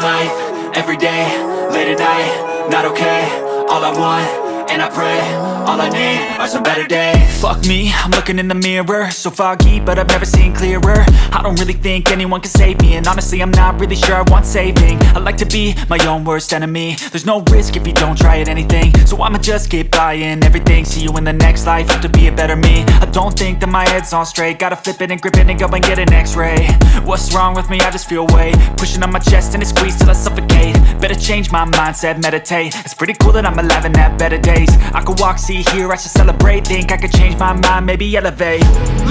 life, every day, late at night, not okay. All I want, and I pray, all I need are some better days. Fuck me, I'm looking in the mirror, so foggy, but I've never seen clearer. I don't really think anyone can save me, and honestly I'm not really sure I want saving. I like to be my own worst enemy. There's no risk if you don't try at anything, so I'ma just keep buying everything. See you in the next life, have to be a better me. I don't think that my head's on straight, gotta flip it and grip it and go and get an x-ray. What's wrong with me? I just feel weight pushing on my chest and it squeezes till I suffocate. Better change my mindset, meditate. It's pretty cool that I'm alive and have better days. I could walk, see, hear, I should celebrate. Think I could change my mind, maybe elevate.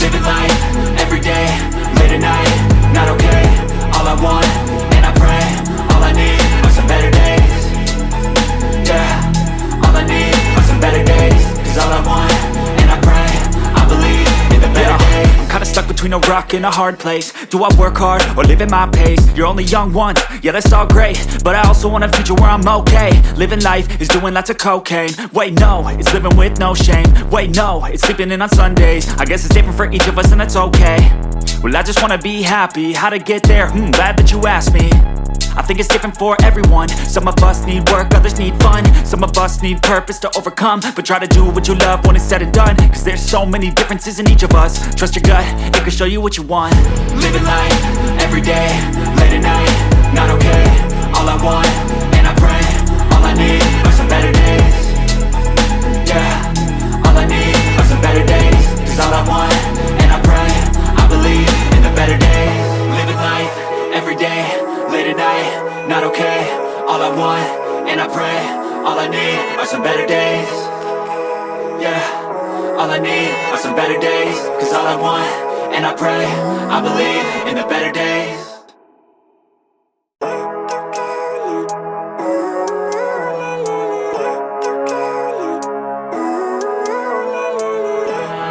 Living life, every day, late at night, not okay. All I want, and I pray, all I need are some better days. Yeah, all I need are some better days. Cause all I want, and I pray, I believe in the better days. I'm kinda stuck between a rock and a hard place. Do I work hard or live at my pace? You're only young once, yeah that's all great, but I also want a future where I'm okay. Living life is doing lots of cocaine. Wait no, it's living with no shame. Wait no, it's sleeping in on Sundays. I guess it's different for each of us and that's okay. Well I just wanna be happy, how to get there? Glad that you asked me. I think it's different for everyone. Some of us need work, others need fun. Some of us need purpose to overcome. But try to do what you love when it's said and done, cause there's so many differences in each of us. Trust your gut, it can show you what you want. Living life, every day, late at night, not okay. All I want, and I pray, all I need are some better days. Yeah, all I need are some better days. Cause all I want, and I pray, I believe in the better days. Living life, every day, late at night, not okay. All I want, and I pray, all I need are some better days. Yeah, all I need are some better days. Cause all I want, and I pray, I believe in the better days.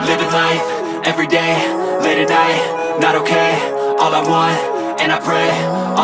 Living life, every day, late at night, not okay. All I want, and I pray, all